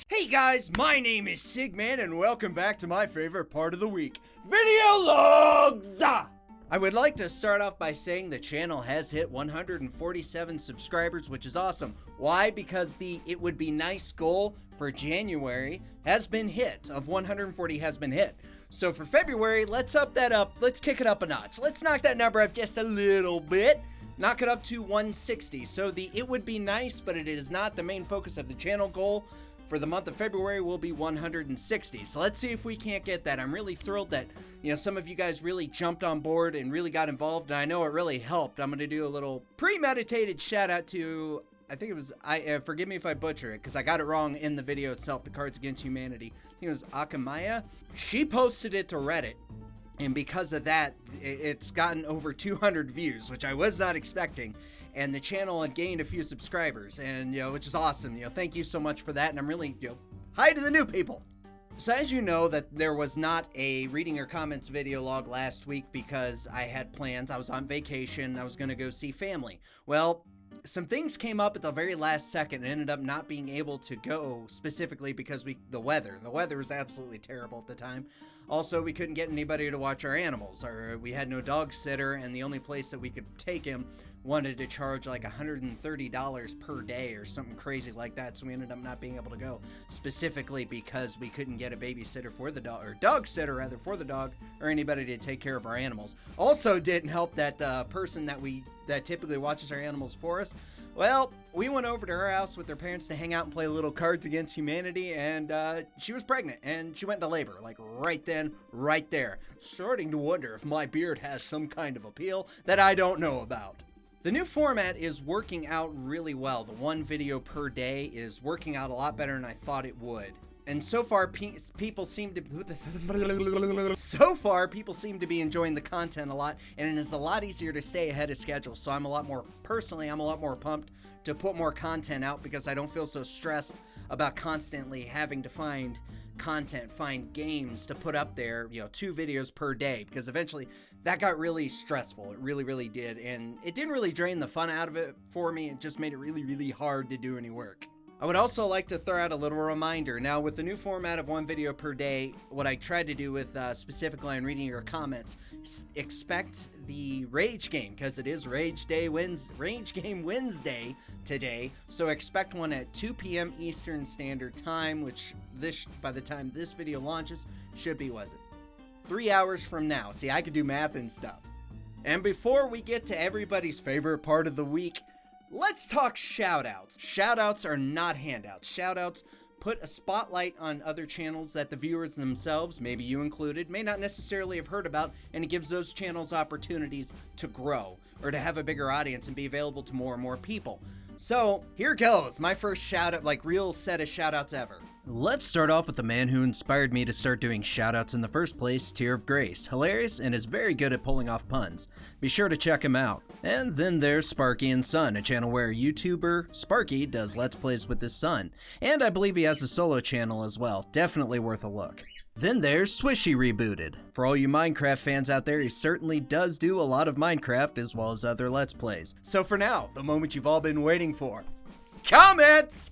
Hey guys, my name is Sigman and welcome back to my favorite part of the week, video logs! I would like to start off by saying the channel has hit 147 subscribers, which is awesome. Why? Because the it would be nice goal for January has been hit, of 140 has been hit. So for February, let's up that up, let's kick it up a notch. Let's knock that number up just a little bit. Knock it up to 160. So the it would be nice, but it is not the main focus of the channel goal. For the month of February will be 160. So let's see if we can't get that. I'm really thrilled that, some of you guys really jumped on board and really got involved, and I know it really helped. I'm going to do a little premeditated shout out to, I think it was, forgive me if I butcher it, because I got it wrong in the video itself, the Cards Against Humanity. I think it was Akamaya. She posted it to Reddit, and because of that, it's gotten over 200 views, which I was not expecting. And the channel had gained a few subscribers, and which is awesome. Thank you so much for that, and I'm really, hi to the new people. So as you know, that there was not a Reading Your Comments video log last week because I had plans. I was on vacation. I was going to go see family. Well, some things came up at the very last second and ended up not being able to go, specifically because the weather was absolutely terrible at the time. Also, we couldn't get anybody to watch our animals, or we had no dog sitter, and the only place that we could take him wanted to charge like $130 per day or something crazy like that, so we ended up not being able to go, specifically because we couldn't get a babysitter for the dog, or dog sitter rather, for the dog, or anybody to take care of our animals. Also didn't help that the person that typically watches our animals for us, well, we went over to her house with her parents to hang out and play a little Cards Against Humanity, and she was pregnant, and she went into labor, like right then, right there. Starting to wonder if my beard has some kind of appeal that I don't know about. The new format is working out really well. The one video per day is working out a lot better than I thought it would. And so far, people seem to be enjoying the content a lot, and it is a lot easier to stay ahead of schedule. So I'm a lot more pumped to put more content out because I don't feel so stressed about constantly having to find content, find games to put up there, 2 videos per day, because eventually that got really stressful. It really, really did. And it didn't really drain the fun out of it for me. It just made it really, really hard to do any work. I would also like to throw out a little reminder. Now, with the new format of 1 video per day, what I tried to do with specifically on Reading Your Comments, expect the Rage Game, because it is Rage Game Wednesday today. So expect one at 2 p.m. Eastern Standard Time, which by the time this video launches should be, 3 hours from now. See, I could do math and stuff. And before we get to everybody's favorite part of the week, let's talk shoutouts. Shoutouts are not handouts. Shoutouts put a spotlight on other channels that the viewers themselves, maybe you included, may not necessarily have heard about, and it gives those channels opportunities to grow or to have a bigger audience and be available to more and more people. So here goes, my first shoutout, real set of shoutouts ever. Let's start off with the man who inspired me to start doing shoutouts in the first place, Tear of Grace. Hilarious and is very good at pulling off puns. Be sure to check him out. And then there's Sparky and Son, a channel where YouTuber Sparky does Let's Plays with his son. And I believe he has a solo channel as well. Definitely worth a look. Then there's Swishy Rebooted. For all you Minecraft fans out there, he certainly does do a lot of Minecraft as well as other Let's Plays. So for now, the moment you've all been waiting for. Comments!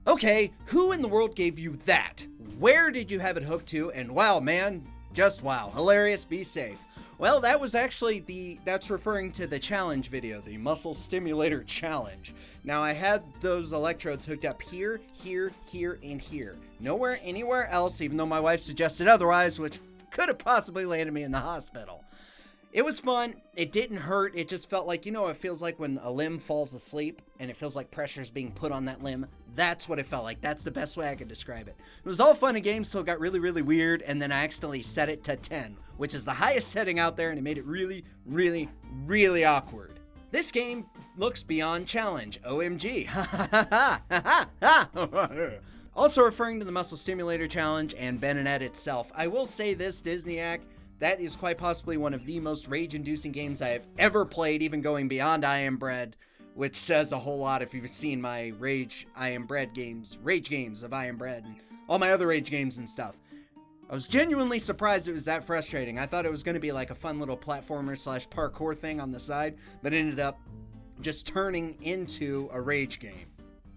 Okay, who in the world gave you that? Where did you have it hooked to? And wow, man, just wow. Hilarious, be safe. Well, that was actually that's referring to the challenge video, the muscle stimulator challenge. Now, I had those electrodes hooked up here, here, here, and here. Nowhere, anywhere else, even though my wife suggested otherwise, which could have possibly landed me in the hospital. It was fun. It didn't hurt. It just felt like, it feels like when a limb falls asleep and it feels like pressure is being put on that limb. That's what it felt like. That's the best way I could describe it. It was all fun and games, so it got really, really weird, and then I accidentally set it to 10, which is the highest setting out there, and it made it really, really, really awkward. This game looks beyond challenge. OMG. Also referring to the Muscle Stimulator Challenge and Ben and Ed itself, I will say this, Disneyac, that is quite possibly one of the most rage-inducing games I have ever played, even going beyond I Am Bread, which says a whole lot if you've seen my Rage games of I Am Bread, and all my other Rage games and stuff. I was genuinely surprised it was that frustrating. I thought it was going to be like a fun little platformer slash parkour thing on the side, but it ended up just turning into a rage game.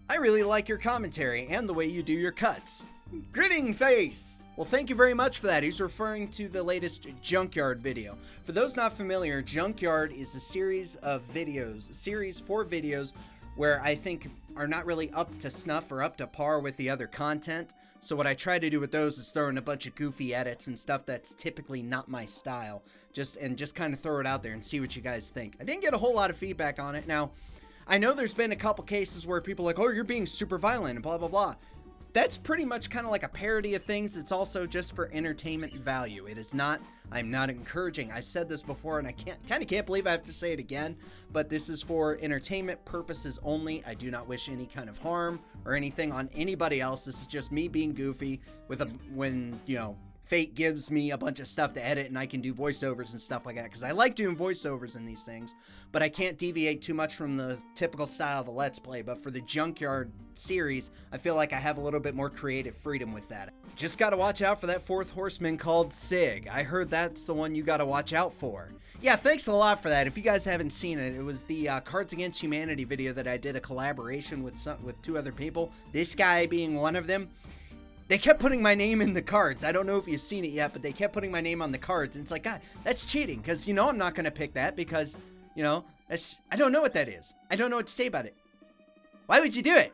I really like your commentary and the way you do your cuts. Gritting face! Well, thank you very much for that. He's referring to the latest Junkyard video. For those not familiar, Junkyard is a series of videos, where I think are not really up to snuff or up to par with the other content. So what I try to do with those is throw in a bunch of goofy edits and stuff that's typically not my style. Just kind of throw it out there and see what you guys think. I didn't get a whole lot of feedback on it. Now, I know there's been a couple cases where people are like, oh, you're being super violent and blah, blah, blah. That's pretty much kind of like a parody of things. It's also just for entertainment value. It is not, I'm not encouraging. I said this before and I can't believe I have to say it again, but this is for entertainment purposes only. I do not wish any kind of harm or anything on anybody else. This is just me being goofy when, you know, Fate gives me a bunch of stuff to edit and I can do voiceovers and stuff like that, because I like doing voiceovers in these things, but I can't deviate too much from the typical style of a Let's Play. But for the Junkyard series, I feel like I have a little bit more creative freedom with that. Just gotta watch out for that fourth horseman called Sig. I heard that's the one you gotta watch out for. Yeah, thanks a lot for that. If you guys haven't seen it, it was the Cards Against Humanity video that I did a collaboration with two other people, this guy being one of them. They kept putting my name in the cards. I don't know if you've seen it yet, but they kept putting my name on the cards. And it's like, God, that's cheating. Because, you know, I'm not going to pick that because, you know, I don't know what that is. I don't know what to say about it. Why would you do it?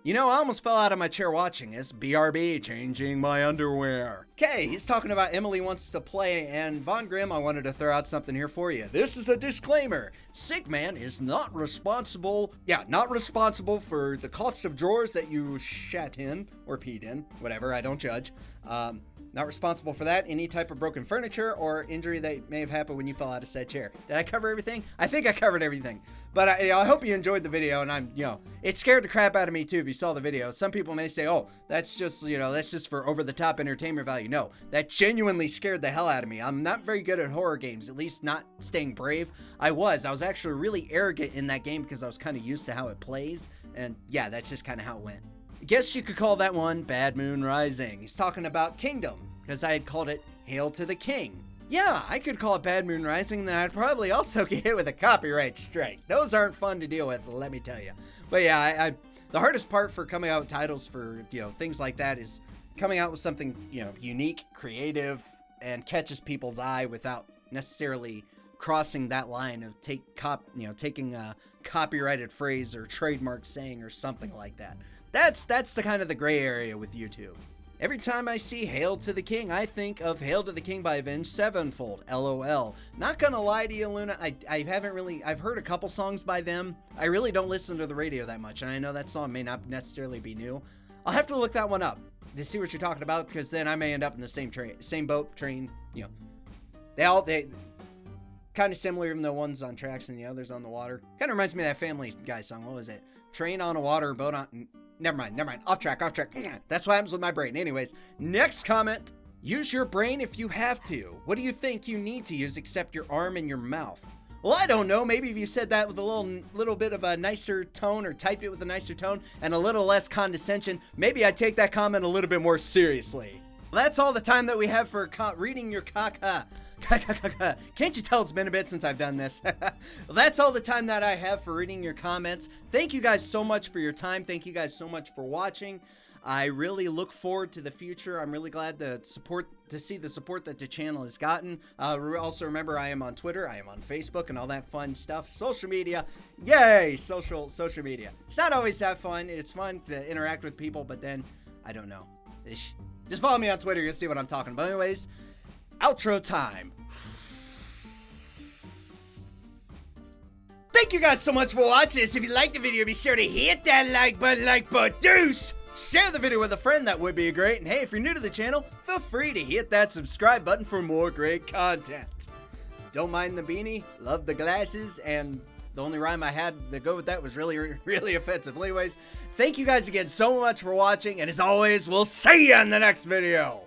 You know, I almost fell out of my chair watching this. BRB, changing my underwear. Okay, he's talking about Emily wants to play, and Von Grimm, I wanted to throw out something here for you. This is a disclaimer. Sigman is not responsible for the cost of drawers that you shat in, or peed in, whatever, I don't judge. Not responsible for that, any type of broken furniture or injury that may have happened when you fell out of said chair. Did I cover everything? I think I covered everything. But I hope you enjoyed the video, and it scared the crap out of me too if you saw the video. Some people may say, oh, that's just for over-the-top entertainment value. No, that genuinely scared the hell out of me. I'm not very good at horror games, at least not staying brave. I was actually really arrogant in that game because I was kind of used to how it plays, and yeah, that's just kind of how it went. Guess you could call that one Bad Moon Rising. He's talking about Kingdom, because I had called it Hail to the King. Yeah, I could call it Bad Moon Rising, then I'd probably also get hit with a copyright strike. Those aren't fun to deal with, let me tell you. But yeah, the hardest part for coming out with titles for, things like that is coming out with something, unique, creative, and catches people's eye without necessarily crossing that line of taking a copyrighted phrase or trademark saying or something like that. That's the kind of the gray area with YouTube. Every time I see Hail to the King, I think of Hail to the King by Avenged Sevenfold, LOL. Not gonna lie to you, Luna, I've heard a couple songs by them. I really don't listen to the radio that much, and I know that song may not necessarily be new. I'll have to look that one up to see what you're talking about, because then I may end up in the same boat, train, They kind of similar, even though one's on tracks and the other's on the water. Kind of reminds me of that Family Guy song, what was it? Train on a water, boat on... Never mind. Off track. That's what happens with my brain. Anyways, next comment. Use your brain if you have to. What do you think you need to use except your arm and your mouth? Well, I don't know. Maybe if you said that with a little bit of a nicer tone, or typed it with a nicer tone and a little less condescension, maybe I'd take that comment a little bit more seriously. Well, that's all the time that we have for reading your Can't you tell it's been a bit since I've done this? Well, that's all the time that I have for reading your comments. Thank you guys so much for your time. Thank you guys so much for watching. I really look forward to the future. I'm really glad to see the support that the channel has gotten. Also remember, I am on Twitter, I am on Facebook, and all that fun stuff. Social media, yay! Social media. It's not always that fun. It's fun to interact with people, but then I don't know. Just follow me on Twitter. You'll see what I'm talking about. Anyways, outro time. Thank you guys so much for watching this. If you liked the video, be sure to hit that like button, deuce. Share the video with a friend, that would be great. And hey, if you're new to the channel, feel free to hit that subscribe button for more great content. Don't mind the beanie, love the glasses, and the only rhyme I had to go with that was really offensive. Anyways, thank you guys again so much for watching, and as always, we'll see you in the next video.